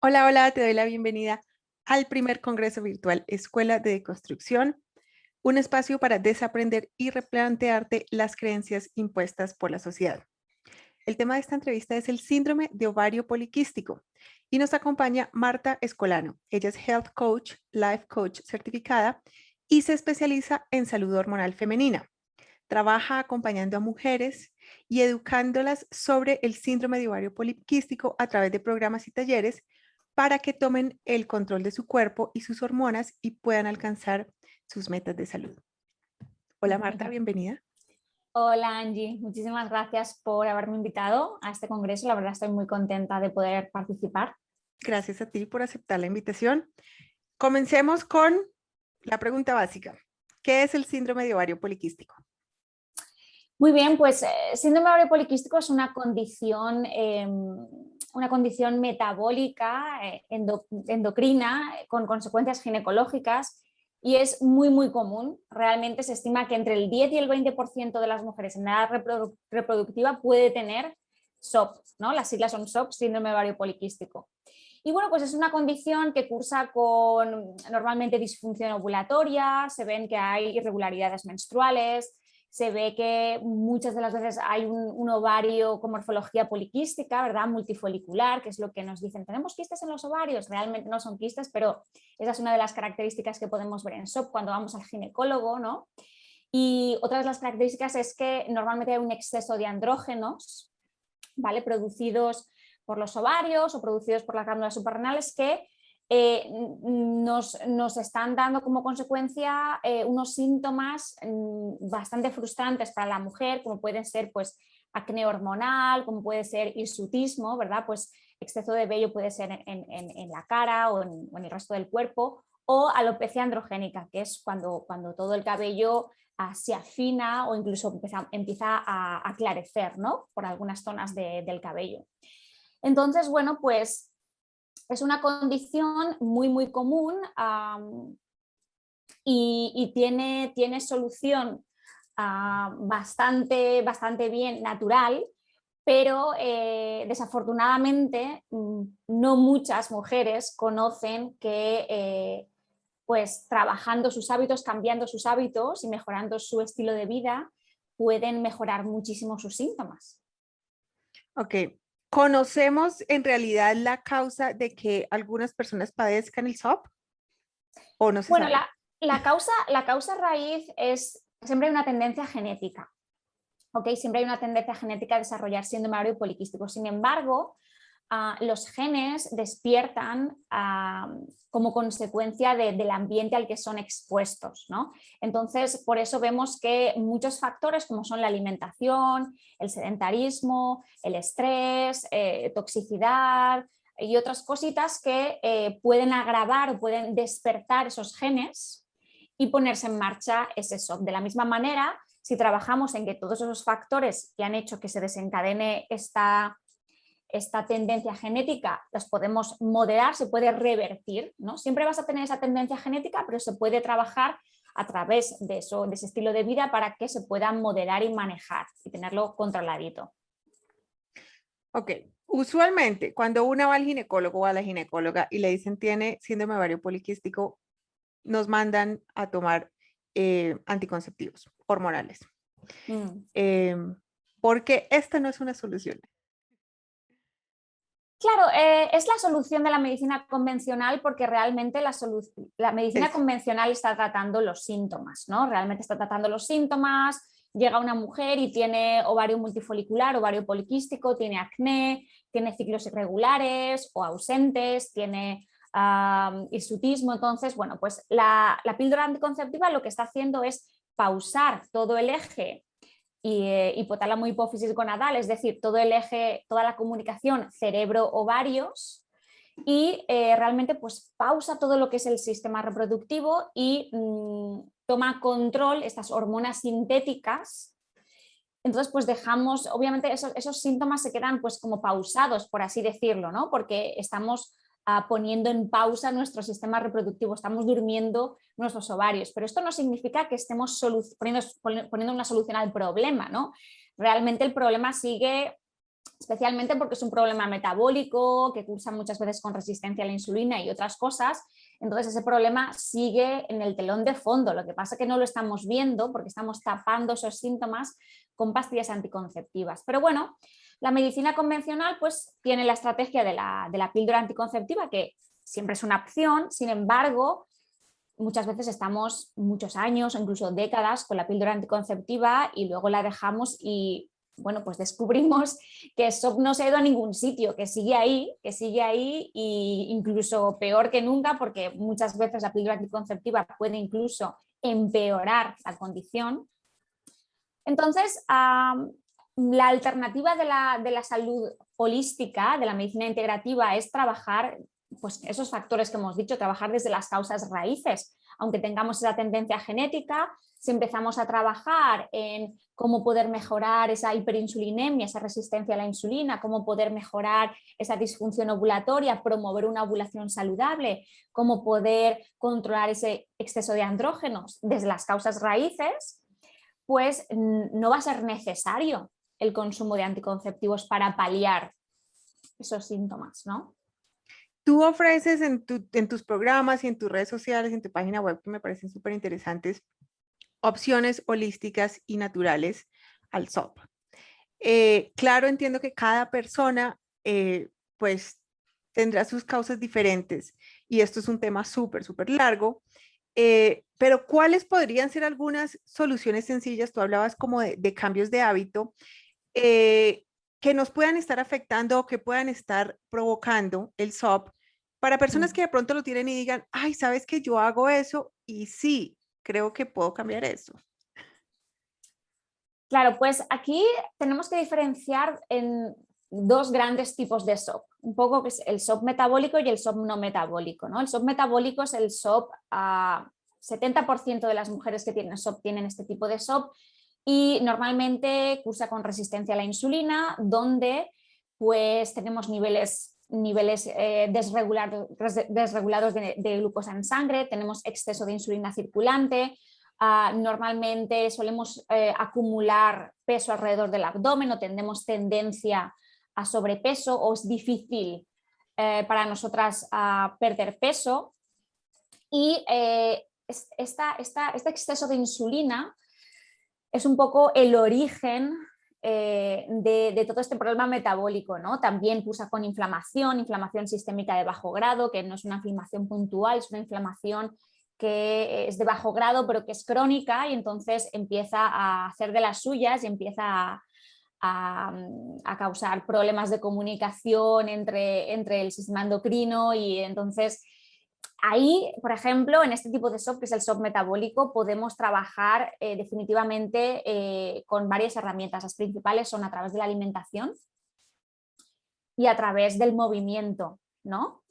Hola, hola, te doy la bienvenida al primer Congreso Virtual Escuela de Deconstrucción, un espacio para desaprender y replantearte las creencias impuestas por la sociedad. El tema de esta entrevista es el síndrome de ovario poliquístico y nos acompaña Marta Escolano. Ella es Health Coach, Life Coach certificada y se especializa en salud hormonal femenina. Trabaja acompañando a mujeres y educándolas sobre el síndrome de ovario poliquístico a través de programas y talleres para que tomen el control de su cuerpo y sus hormonas y puedan alcanzar sus metas de salud. Hola Marta, bienvenida. Hola Angie, muchísimas gracias por haberme invitado a este congreso. La verdad estoy muy contenta de poder participar. Gracias a ti por aceptar la invitación. Comencemos con la pregunta básica. ¿Qué es el síndrome de ovario poliquístico? Muy bien, pues síndrome de ovario poliquístico es una condición metabólica, endocrina, con consecuencias ginecológicas y es muy común. Realmente se estima que entre el 10 y el 20% de las mujeres en edad reproductiva puede tener SOP, ¿no? Las siglas son SOP, síndrome de ovario poliquístico. Y bueno, pues es una condición que cursa con normalmente disfunción ovulatoria, se ven que hay irregularidades menstruales, se ve que muchas de las veces hay un ovario con morfología poliquística, ¿verdad? Multifolicular, que es lo que nos dicen, tenemos quistes en los ovarios, realmente no son quistes, pero esa es una de las características que podemos ver en SOP cuando vamos al ginecólogo, ¿no? Y otra de las características es que normalmente hay un exceso de andrógenos, ¿vale? Producidos por los ovarios o producidos por las glándulas suprarrenales que nos están dando como consecuencia unos síntomas bastante frustrantes para la mujer, como pueden ser pues, acné hormonal, como puede ser hirsutismo, ¿verdad? Pues exceso de vello puede ser en la cara o en el resto del cuerpo, o alopecia androgénica, que es cuando todo el cabello se afina o incluso empieza a aclarecer, ¿no? Por algunas zonas del cabello. Entonces, bueno, pues es una condición muy común y tiene solución bastante bien natural, pero desafortunadamente no muchas mujeres conocen que pues trabajando sus hábitos, cambiando sus hábitos y mejorando su estilo de vida pueden mejorar muchísimo sus síntomas. Ok. ¿Conocemos en realidad la causa de que algunas personas padezcan el SOP o no se Bueno, sabe? la causa raíz es siempre hay una tendencia genética. ¿Okay? Siempre hay una tendencia genética a desarrollar síndrome ovario poliquístico. Sin embargo, los genes despiertan como consecuencia del ambiente al que son expuestos, ¿no? Entonces, por eso vemos que muchos factores como son la alimentación, el sedentarismo, el estrés, toxicidad y otras cositas que pueden agravar o pueden despertar esos genes y ponerse en marcha ese SOP. De la misma manera, si trabajamos en que todos esos factores que han hecho que se desencadene esta tendencia genética las podemos moderar, se puede revertir, ¿no? Siempre vas a tener esa tendencia genética, pero se puede trabajar a través de ese estilo de vida para que se pueda moderar y manejar y tenerlo controladito. Ok, usualmente cuando uno va al ginecólogo o a la ginecóloga y le dicen tiene síndrome ovario poliquístico, nos mandan a tomar anticonceptivos hormonales. Mm. Porque esta no es una solución. Claro, es la solución de la medicina convencional porque realmente la medicina Eso. convencional está tratando los síntomas, ¿no? Realmente está tratando los síntomas, llega una mujer y tiene ovario multifolicular, ovario poliquístico, tiene acné, tiene ciclos irregulares o ausentes, tiene hirsutismo. Entonces, bueno, pues la píldora anticonceptiva lo que está haciendo es pausar todo el eje hipotálamo hipófisis gonadal, es decir, todo el eje, toda la comunicación cerebro-ovarios y realmente pues pausa todo lo que es el sistema reproductivo y toma control estas hormonas sintéticas. Entonces pues dejamos, obviamente esos síntomas se quedan pues como pausados, por así decirlo, ¿no? Porque estamos poniendo en pausa nuestro sistema reproductivo, estamos durmiendo nuestros ovarios, pero esto no significa que estemos poniendo una solución al problema, ¿no? Realmente el problema sigue especialmente porque es un problema metabólico que cursa muchas veces con resistencia a la insulina y otras cosas. Entonces ese problema sigue en el telón de fondo, lo que pasa es que no lo estamos viendo porque estamos tapando esos síntomas con pastillas anticonceptivas. Pero bueno, la medicina convencional pues tiene la estrategia de la píldora anticonceptiva, que siempre es una opción. Sin embargo, muchas veces estamos muchos años o incluso décadas con la píldora anticonceptiva y luego la dejamos y bueno, pues descubrimos que eso no se ha ido a ningún sitio, que sigue ahí e incluso peor que nunca, porque muchas veces la píldora anticonceptiva puede incluso empeorar la condición. Entonces, la alternativa de la salud holística, de la medicina integrativa, es trabajar pues, esos factores que hemos dicho, trabajar desde las causas raíces. Aunque tengamos esa tendencia genética, si empezamos a trabajar en cómo poder mejorar esa hiperinsulinemia, esa resistencia a la insulina, cómo poder mejorar esa disfunción ovulatoria, promover una ovulación saludable, cómo poder controlar ese exceso de andrógenos desde las causas raíces, pues no va a ser necesario el consumo de anticonceptivos para paliar esos síntomas, ¿no? Tú ofreces en tus programas y en tus redes sociales, en tu página web, que me parecen súper interesantes, opciones holísticas y naturales al SOP. Claro, entiendo que cada persona pues tendrá sus causas diferentes y esto es un tema súper largo, pero ¿cuáles podrían ser algunas soluciones sencillas? Tú hablabas como de cambios de hábito que nos puedan estar afectando o que puedan estar provocando el SOP para personas que de pronto lo tienen y digan, ay, ¿sabes que yo hago eso? Y sí, creo que puedo cambiar eso. Claro, pues aquí tenemos que diferenciar en dos grandes tipos de SOP, un poco que es el SOP metabólico y el SOP no metabólico, ¿no? El SOP metabólico es el SOP, 70% de las mujeres que tienen SOP tienen este tipo de SOP y normalmente cursa con resistencia a la insulina, donde pues tenemos niveles desregulados de glucosa en sangre, tenemos exceso de insulina circulante. Normalmente solemos acumular peso alrededor del abdomen o tenemos tendencia a sobrepeso o es difícil para nosotras perder peso y este exceso de insulina es un poco el origen de todo este problema metabólico, ¿no? También cursa con inflamación sistémica de bajo grado, que no es una inflamación puntual, es una inflamación que es de bajo grado pero que es crónica y entonces empieza a hacer de las suyas y empieza a causar problemas de comunicación entre el sistema endocrino y entonces ahí, por ejemplo, en este tipo de SOP, que es el SOP metabólico, podemos trabajar definitivamente con varias herramientas. Las principales son a través de la alimentación y a través del movimiento, ¿no?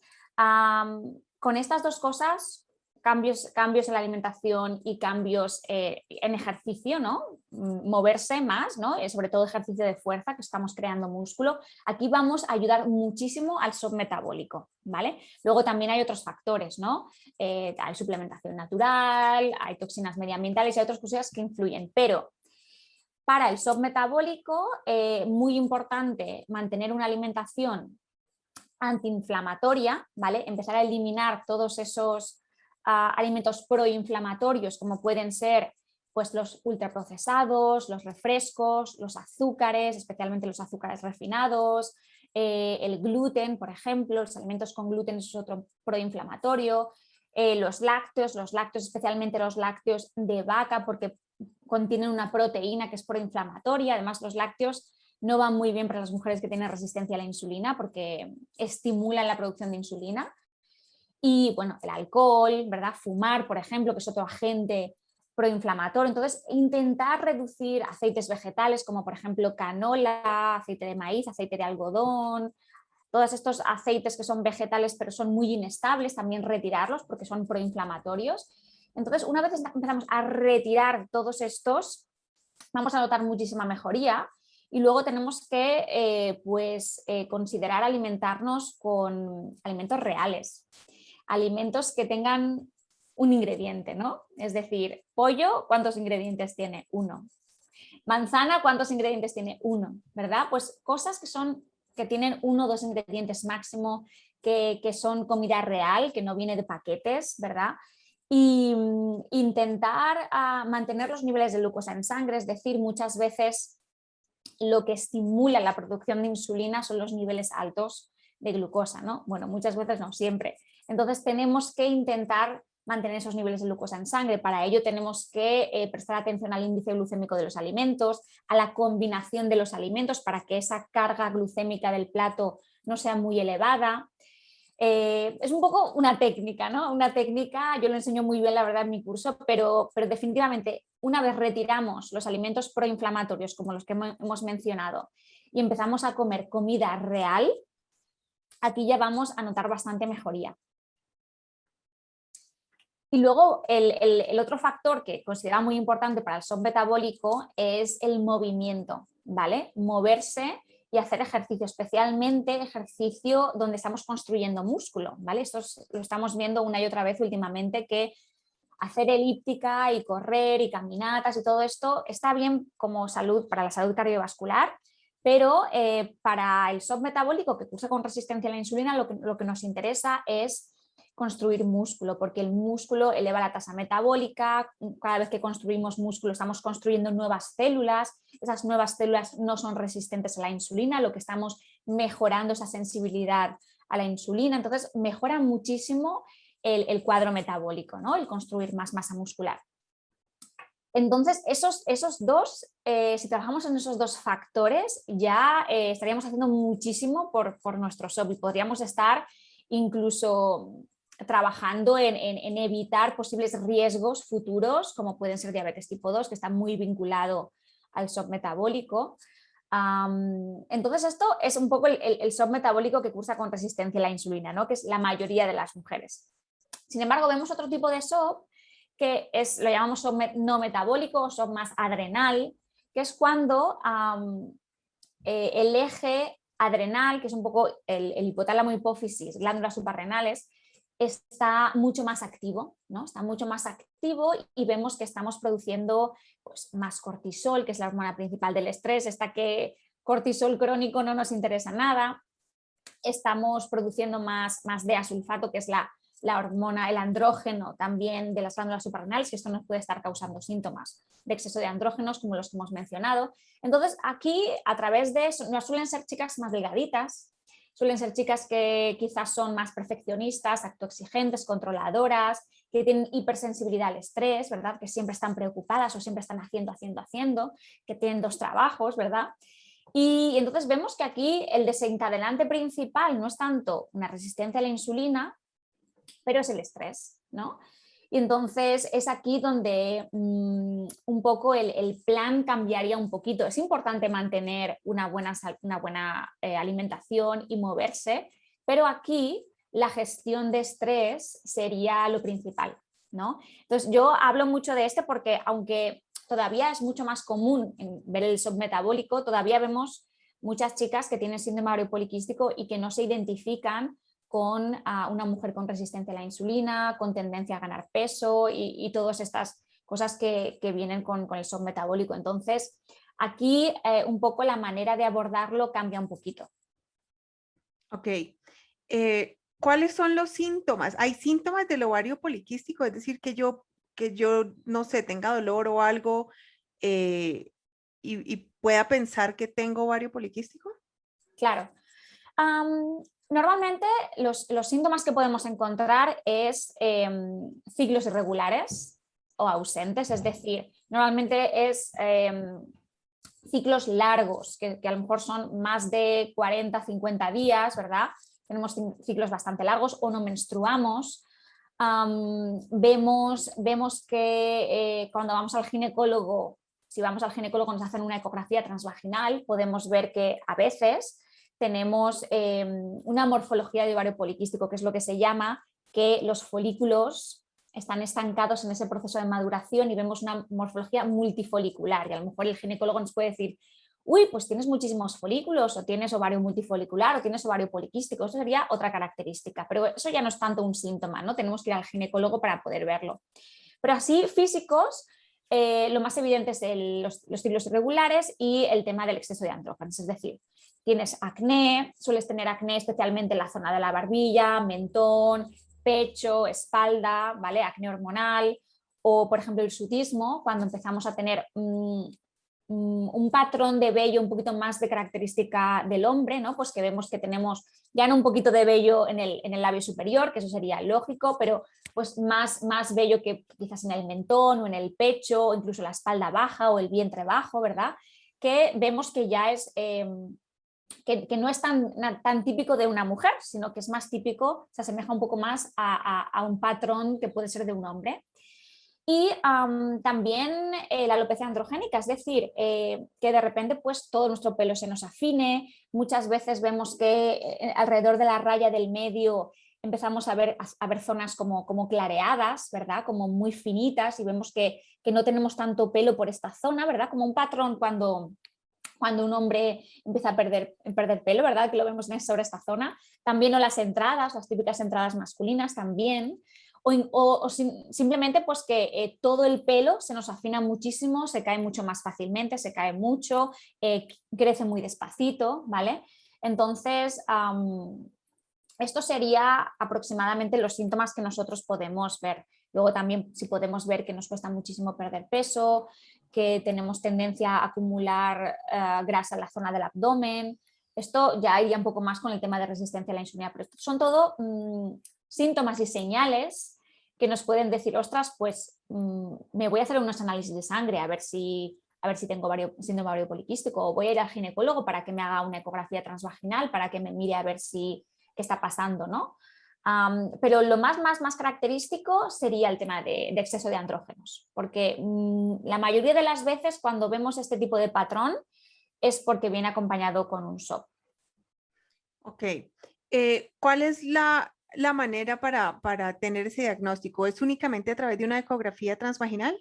Con estas dos cosas, cambios en la alimentación y cambios en ejercicio, ¿no? Moverse más, ¿no? Sobre todo ejercicio de fuerza, que estamos creando músculo. Aquí vamos a ayudar muchísimo al SOP metabólico, ¿vale? Luego también hay otros factores, ¿no? Hay suplementación natural, hay toxinas medioambientales y hay otras cosas que influyen, pero para el SOP metabólico, muy importante mantener una alimentación antiinflamatoria, ¿vale? Empezar a eliminar todos esos alimentos proinflamatorios como pueden ser pues, los ultraprocesados, los refrescos, los azúcares, especialmente los azúcares refinados, el gluten, por ejemplo, los alimentos con gluten es otro proinflamatorio, los lácteos, especialmente los lácteos de vaca porque contienen una proteína que es proinflamatoria, además los lácteos no van muy bien para las mujeres que tienen resistencia a la insulina porque estimulan la producción de insulina. Y bueno, el alcohol, ¿verdad? Fumar, por ejemplo, que es otro agente proinflamatorio. Entonces, intentar reducir aceites vegetales como por ejemplo canola, aceite de maíz, aceite de algodón, todos estos aceites que son vegetales pero son muy inestables, también retirarlos porque son proinflamatorios. Entonces, una vez empezamos a retirar todos estos, vamos a notar muchísima mejoría. Y luego tenemos que considerar alimentarnos con alimentos reales, alimentos que tengan un ingrediente, ¿no? Es decir, pollo, ¿cuántos ingredientes tiene? Uno. Manzana, ¿cuántos ingredientes tiene? 1, ¿verdad? Pues cosas que tienen 1 o 2 ingredientes máximo, que son comida real, que no viene de paquetes, ¿verdad? Y intentar mantener los niveles de glucosa en sangre, es decir, muchas veces lo que estimula la producción de insulina son los niveles altos de glucosa, ¿no? Bueno, muchas veces no, siempre. Entonces tenemos que intentar mantener esos niveles de glucosa en sangre. Para ello tenemos que prestar atención al índice glucémico de los alimentos, a la combinación de los alimentos para que esa carga glucémica del plato no sea muy elevada. Es un poco una técnica, ¿no? Una técnica, yo lo enseño muy bien, la verdad, en mi curso, pero definitivamente una vez retiramos los alimentos proinflamatorios, como los que hemos mencionado, y empezamos a comer comida real, aquí ya vamos a notar bastante mejoría. Y luego el otro factor que considera muy importante para el shock metabólico es el movimiento, ¿vale? Moverse y hacer ejercicio, especialmente ejercicio donde estamos construyendo músculo, ¿vale? Esto lo estamos viendo una y otra vez últimamente, que hacer elíptica y correr y caminatas y todo esto está bien como salud, para la salud cardiovascular, pero para el shock metabólico que cursa con resistencia a la insulina, lo que nos interesa es construir músculo, porque el músculo eleva la tasa metabólica. Cada vez que construimos músculo estamos construyendo nuevas células, esas nuevas células no son resistentes a la insulina, lo que estamos mejorando esa sensibilidad a la insulina, entonces mejora muchísimo el cuadro metabólico, ¿no? El construir más masa muscular. Entonces, esos dos, si trabajamos en esos dos factores, ya estaríamos haciendo muchísimo por nuestro SOP y podríamos estar incluso trabajando en evitar posibles riesgos futuros, como pueden ser diabetes tipo 2, que está muy vinculado al shock metabólico. Entonces, esto es un poco el shock metabólico que cursa con resistencia a la insulina, ¿no? Que es la mayoría de las mujeres. Sin embargo, vemos otro tipo de shock que lo llamamos shock no metabólico o shock más adrenal, que es cuando el eje adrenal, que es un poco el hipotálamo, hipófisis, glándulas suprarrenales, está mucho más activo, ¿no? Está mucho más activo y vemos que estamos produciendo pues, más cortisol, que es la hormona principal del estrés, que cortisol crónico no nos interesa nada. Estamos produciendo más D-asulfato, que es la hormona, el andrógeno también de las glándulas suprarrenales, que esto nos puede estar causando síntomas de exceso de andrógenos, como los que hemos mencionado. Entonces, aquí, a través de eso, no suelen ser chicas más delgaditas, suelen ser chicas que quizás son más perfeccionistas, autoexigentes, controladoras, que tienen hipersensibilidad al estrés, ¿verdad? Que siempre están preocupadas o siempre están haciendo, que tienen 2 trabajos, ¿verdad? Y entonces vemos que aquí el desencadenante principal no es tanto una resistencia a la insulina, pero es el estrés, ¿no? Y entonces es aquí donde un poco el plan cambiaría un poquito. Es importante mantener una buena alimentación y moverse, pero aquí la gestión de estrés sería lo principal, ¿no? Entonces yo hablo mucho de porque aunque todavía es mucho más común ver el shock metabólico, todavía vemos muchas chicas que tienen síndrome ovario poliquístico y que no se identifican con una mujer con resistencia a la insulina, con tendencia a ganar peso y todas estas cosas que vienen con el shock metabólico. Entonces, aquí un poco la manera de abordarlo cambia un poquito. Ok. ¿Cuáles son los síntomas? ¿Hay síntomas del ovario poliquístico? Es decir, que yo no sé, tenga dolor o algo y pueda pensar que tengo ovario poliquístico. Claro. Normalmente los síntomas que podemos encontrar es ciclos irregulares o ausentes, es decir, normalmente es ciclos largos, que a lo mejor son más de 40, 50 días, ¿verdad? Tenemos ciclos bastante largos o no menstruamos. Vemos que cuando vamos al ginecólogo, si vamos al ginecólogo nos hacen una ecografía transvaginal, podemos ver que a veces tenemos una morfología de ovario poliquístico, que es lo que se llama que los folículos están estancados en ese proceso de maduración y vemos una morfología multifolicular. Y a lo mejor el ginecólogo nos puede decir, uy, pues tienes muchísimos folículos, o tienes ovario multifolicular, o tienes ovario poliquístico. Eso sería otra característica, pero eso ya no es tanto un síntoma, ¿no? Tenemos que ir al ginecólogo para poder verlo. Pero así, físicos, lo más evidente es los ciclos irregulares y el tema del exceso de andrógenos, es decir, tienes acné, sueles tener acné especialmente en la zona de la barbilla, mentón, pecho, espalda, ¿vale? Acné hormonal, o por ejemplo el hirsutismo, cuando empezamos a tener un patrón de vello un poquito más de característica del hombre, ¿no? Pues que vemos que tenemos ya no un poquito de vello en el labio superior, que eso sería lógico, pero pues más vello que quizás en el mentón o en el pecho, o incluso la espalda baja o el vientre bajo, ¿verdad? Que vemos que ya es... que no es tan típico de una mujer, sino que es más típico, se asemeja un poco más a un patrón que puede ser de un hombre. Y también la alopecia androgénica, es decir, que de repente pues todo nuestro pelo se nos afine, muchas veces vemos que alrededor de la raya del medio empezamos a ver zonas como clareadas, ¿verdad? Como muy finitas y vemos que no tenemos tanto pelo por esta zona, ¿verdad? Como un patrón cuando un hombre empieza a perder pelo, ¿verdad? Que lo vemos sobre esta zona. También o las entradas, las típicas entradas masculinas también. Simplemente pues que todo el pelo se nos afina muchísimo, se cae mucho más fácilmente, se cae mucho, crece muy despacito, ¿vale? Entonces, esto sería aproximadamente los síntomas que nosotros podemos ver. Luego también si podemos ver que nos cuesta muchísimo perder peso, que tenemos tendencia a acumular grasa en la zona del abdomen. Esto ya iría un poco más con el tema de resistencia a la insulina, pero son todo síntomas y señales que nos pueden decir, ostras, pues me voy a hacer unos análisis de sangre a ver si tengo síndrome ovario poliquístico, o voy a ir al ginecólogo para que me haga una ecografía transvaginal, para que me mire a ver qué está pasando, ¿no? Pero lo más característico sería el tema de exceso de andrógenos, porque la mayoría de las veces cuando vemos este tipo de patrón es porque viene acompañado con un SOP. Ok. ¿Cuál es la manera para tener ese diagnóstico? ¿Es únicamente a través de una ecografía transvaginal?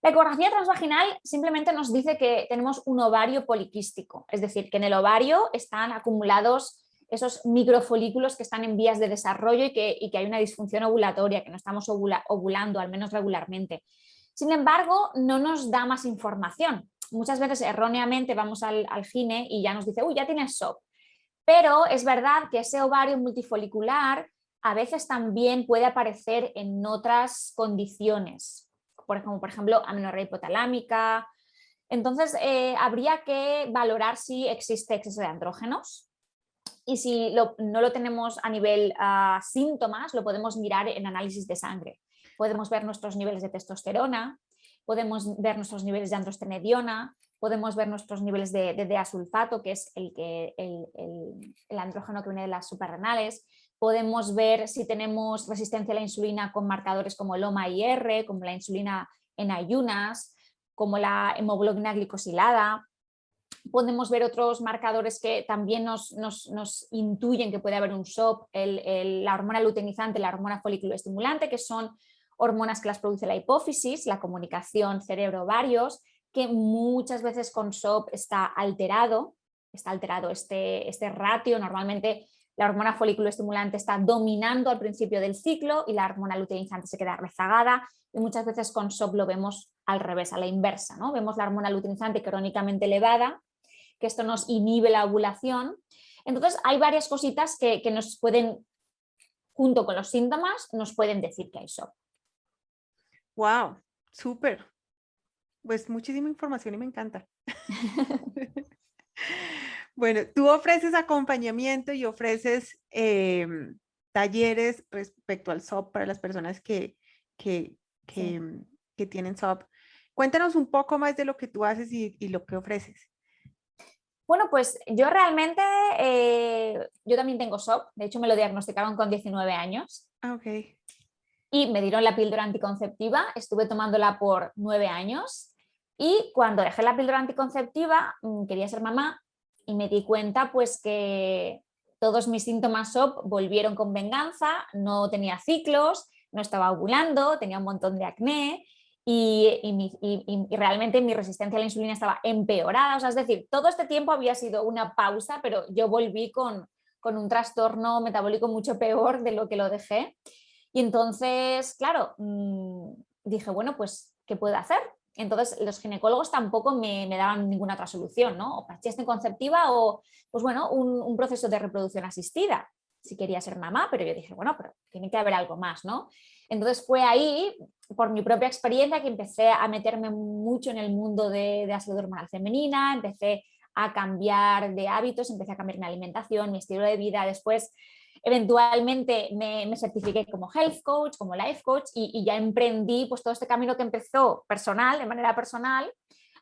La ecografía transvaginal simplemente nos dice que tenemos un ovario poliquístico, es decir, que en el ovario están acumulados esos microfolículos que están en vías de desarrollo y que hay una disfunción ovulatoria, que no estamos ovulando, al menos regularmente. Sin embargo, no nos da más información. Muchas veces erróneamente vamos al gine y ya nos dice, uy, ya tienes SOP. Pero es verdad que ese ovario multifolicular a veces también puede aparecer en otras condiciones, como por ejemplo amenorrea hipotalámica. Entonces, habría que valorar si existe exceso de andrógenos. Y si no lo tenemos a nivel síntomas, lo podemos mirar en análisis de sangre. Podemos ver nuestros niveles de testosterona, podemos ver nuestros niveles de androstenediona, podemos ver nuestros niveles de D-asulfato, que es el andrógeno que viene de las suprarrenales. Podemos ver si tenemos resistencia a la insulina con marcadores como el OMA-IR, como la insulina en ayunas, como la hemoglobina glicosilada. Podemos ver otros marcadores que también nos intuyen que puede haber un SOP, la hormona luteinizante, la hormona folículo estimulante, que son hormonas que las produce la hipófisis, la comunicación cerebro-ovarios, que muchas veces con SOP está alterado este ratio. Normalmente la hormona folículo estimulante está dominando al principio del ciclo y la hormona luteinizante se queda rezagada, y muchas veces con SOP lo vemos al revés, a la inversa, ¿no? Vemos la hormona luteinizante crónicamente elevada, que esto nos inhibe la ovulación. Entonces hay varias cositas que nos pueden, junto con los síntomas, nos pueden decir que hay SOP. Wow, súper. Pues muchísima información y me encanta. Bueno, tú ofreces acompañamiento y ofreces talleres respecto al SOP para las personas que Sí. tienen SOP. Cuéntanos un poco más de lo que tú haces y lo que ofreces. Bueno, pues yo realmente, yo también tengo SOP, de hecho me lo diagnosticaron con 19 años. Ah, ok. Y me dieron la píldora anticonceptiva, estuve tomándola por 9 años y cuando dejé la píldora anticonceptiva quería ser mamá y me di cuenta pues que todos mis síntomas SOP volvieron con venganza, no tenía ciclos, no estaba ovulando, tenía un montón de acné y realmente mi resistencia a la insulina estaba empeorada. O sea, es decir, todo este tiempo había sido una pausa, pero yo volví con un trastorno metabólico mucho peor de lo que lo dejé. Y entonces, claro, dije, bueno, pues ¿qué puedo hacer? Entonces los ginecólogos tampoco me daban ninguna otra solución, ¿no? O pastilla anticonceptiva o, pues bueno, un proceso de reproducción asistida, si quería ser mamá, pero yo dije, bueno, pero tiene que haber algo más, ¿no? Entonces fue ahí, por mi propia experiencia, que empecé a meterme mucho en el mundo de la salud hormonal femenina, empecé a cambiar de hábitos, empecé a cambiar mi alimentación, mi estilo de vida. Después, eventualmente me certifiqué como health coach, como life coach y ya emprendí pues todo este camino que empezó personal, de manera personal,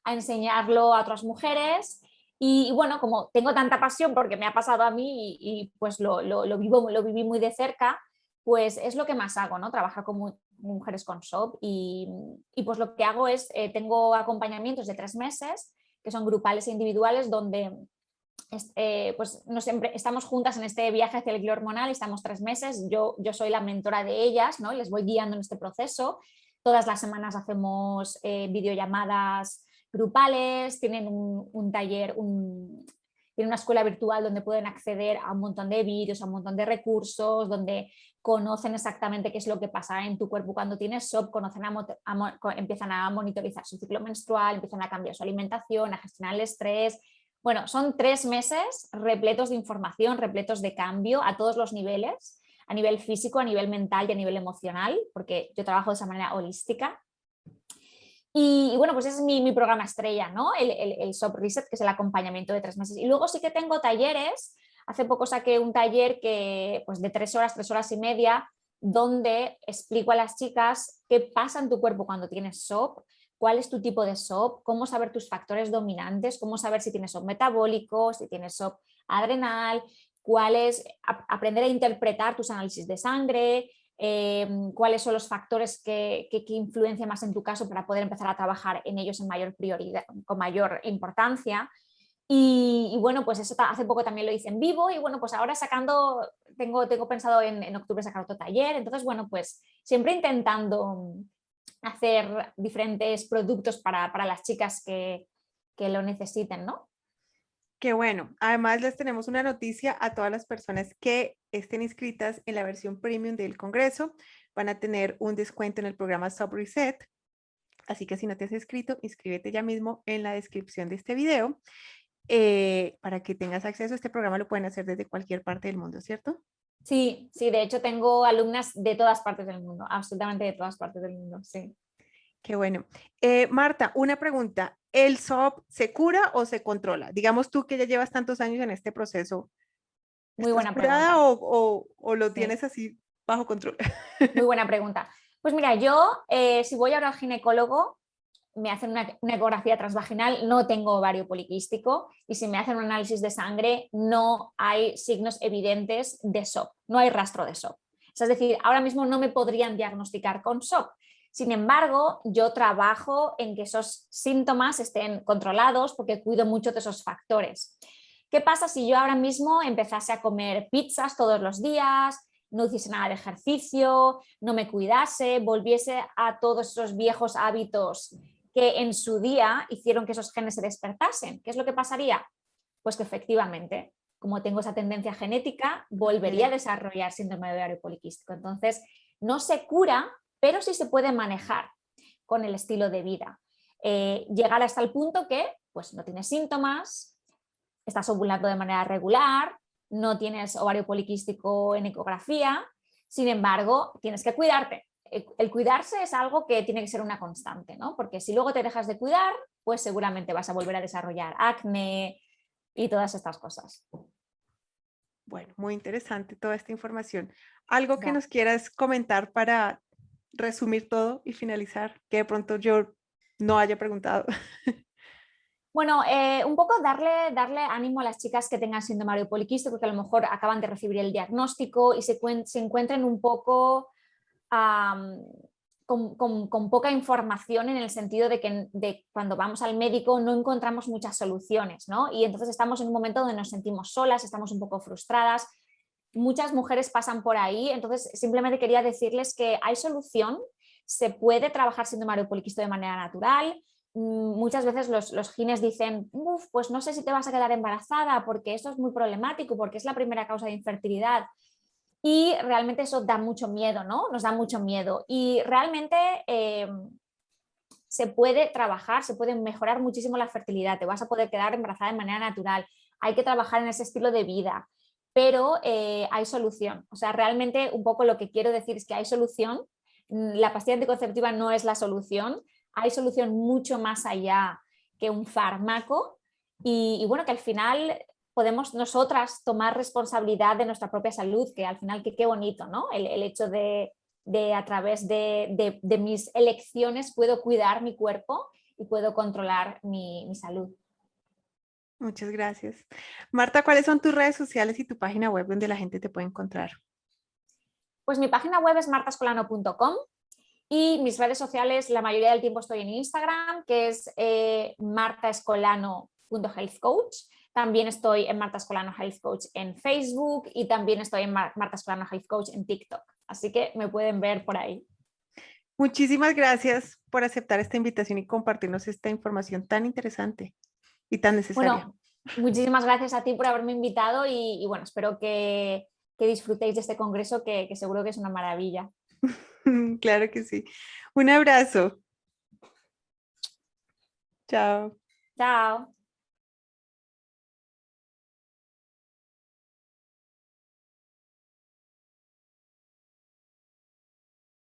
a enseñarlo a otras mujeres. Y bueno, como tengo tanta pasión porque me ha pasado a mí y pues lo viví muy de cerca, pues es lo que más hago, ¿no? Trabajar con mujeres con SOP y pues lo que hago es, tengo acompañamientos de 3 meses que son grupales e individuales donde pues estamos juntas en este viaje hacia el equilibrio hormonal, estamos 3 meses, yo soy la mentora de ellas, ¿no? Les voy guiando en este proceso, todas las semanas hacemos videollamadas grupales, tienen un taller, tienen una escuela virtual donde pueden acceder a un montón de vídeos, a un montón de recursos, donde conocen exactamente qué es lo que pasa en tu cuerpo cuando tienes SOP, empiezan a monitorizar su ciclo menstrual, empiezan a cambiar su alimentación, a gestionar el estrés. Bueno, son 3 meses repletos de información, repletos de cambio a todos los niveles, a nivel físico, a nivel mental y a nivel emocional, porque yo trabajo de esa manera holística. Y bueno, pues ese es mi programa estrella, ¿no? El SOP Reset, que es el acompañamiento de 3 meses. Y luego sí que tengo talleres. Hace poco saqué un taller pues de 3 horas, 3 horas y media, donde explico a las chicas qué pasa en tu cuerpo cuando tienes SOP, cuál es tu tipo de SOP, cómo saber tus factores dominantes, cómo saber si tienes SOP metabólico, si tienes SOP adrenal, aprender a interpretar tus análisis de sangre, cuáles son los factores que influencian más en tu caso para poder empezar a trabajar en ellos en mayor prioridad, con mayor importancia. Y bueno, pues eso hace poco también lo hice en vivo y bueno, pues ahora tengo pensado en octubre sacar otro taller. Entonces, bueno, pues siempre intentando hacer diferentes productos para las chicas que lo necesiten, ¿no? Qué bueno. Además, les tenemos una noticia a todas las personas que estén inscritas en la versión premium del Congreso. Van a tener un descuento en el programa Stop Reset. Así que si no te has inscrito, inscríbete ya mismo en la descripción de este video para que tengas acceso a este programa. Lo pueden hacer desde cualquier parte del mundo, ¿cierto? Sí, sí, de hecho tengo alumnas de todas partes del mundo, absolutamente de todas partes del mundo, sí. Qué bueno. Marta, una pregunta. ¿El SOP se cura o se controla? Digamos tú que ya llevas tantos años en este proceso, Muy ¿estás buena curada pregunta. o lo Sí. tienes así bajo control? Muy buena pregunta. Pues mira, yo si voy ahora al ginecólogo, me hacen una ecografía transvaginal, no tengo ovario poliquístico y si me hacen un análisis de sangre no hay signos evidentes de SOP, no hay rastro de SOP. Es decir, ahora mismo no me podrían diagnosticar con SOP. Sin embargo, yo trabajo en que esos síntomas estén controlados porque cuido mucho de esos factores. ¿Qué pasa si yo ahora mismo empezase a comer pizzas todos los días, no hiciese nada de ejercicio, no me cuidase, volviese a todos esos viejos hábitos que en su día hicieron que esos genes se despertasen? ¿Qué es lo que pasaría? Pues que efectivamente, como tengo esa tendencia genética, volvería a desarrollar síndrome de ovario poliquístico. Entonces, no se cura, pero sí se puede manejar con el estilo de vida. Llegar hasta el punto que pues, no tienes síntomas, estás ovulando de manera regular, no tienes ovario poliquístico en ecografía, sin embargo, tienes que cuidarte. El cuidarse es algo que tiene que ser una constante, ¿no? Porque si luego te dejas de cuidar, pues seguramente vas a volver a desarrollar acné y todas estas cosas. Bueno, muy interesante toda esta información. ¿Algo que Ya. nos quieras comentar para resumir todo y finalizar? Que de pronto yo no haya preguntado. Bueno, un poco darle ánimo a las chicas que tengan síndrome ovario poliquístico, que a lo mejor acaban de recibir el diagnóstico y se encuentren un poco con poca información en el sentido de que cuando vamos al médico no encontramos muchas soluciones, ¿no? Y entonces estamos en un momento donde nos sentimos solas, estamos un poco frustradas. Muchas mujeres pasan por ahí, entonces simplemente quería decirles que hay solución, se puede trabajar síndrome ovario poliquístico de manera natural. Muchas veces los gines dicen, pues no sé si te vas a quedar embarazada porque esto es muy problemático, porque es la primera causa de infertilidad. Y realmente eso da mucho miedo, ¿no? Nos da mucho miedo. Y realmente se puede trabajar, se puede mejorar muchísimo la fertilidad, te vas a poder quedar embarazada de manera natural, hay que trabajar en ese estilo de vida, pero hay solución. O sea, realmente un poco lo que quiero decir es que hay solución, la pastilla anticonceptiva no es la solución, hay solución mucho más allá que un fármaco y bueno, que al final podemos nosotras tomar responsabilidad de nuestra propia salud, que al final qué bonito, ¿no? El hecho de a través de mis elecciones puedo cuidar mi cuerpo y puedo controlar mi salud. Muchas gracias. Marta, ¿cuáles son tus redes sociales y tu página web donde la gente te puede encontrar? Pues mi página web es martascolano.com y mis redes sociales, la mayoría del tiempo estoy en Instagram, que es martaescolano.healthcoach. También estoy en Marta Escolano Health Coach en Facebook y también estoy en Marta Escolano Health Coach en TikTok. Así que me pueden ver por ahí. Muchísimas gracias por aceptar esta invitación y compartirnos esta información tan interesante y tan necesaria. Bueno, muchísimas gracias a ti por haberme invitado y bueno, espero que disfrutéis de este congreso que seguro que es una maravilla. Claro que sí. Un abrazo. Chao. Chao.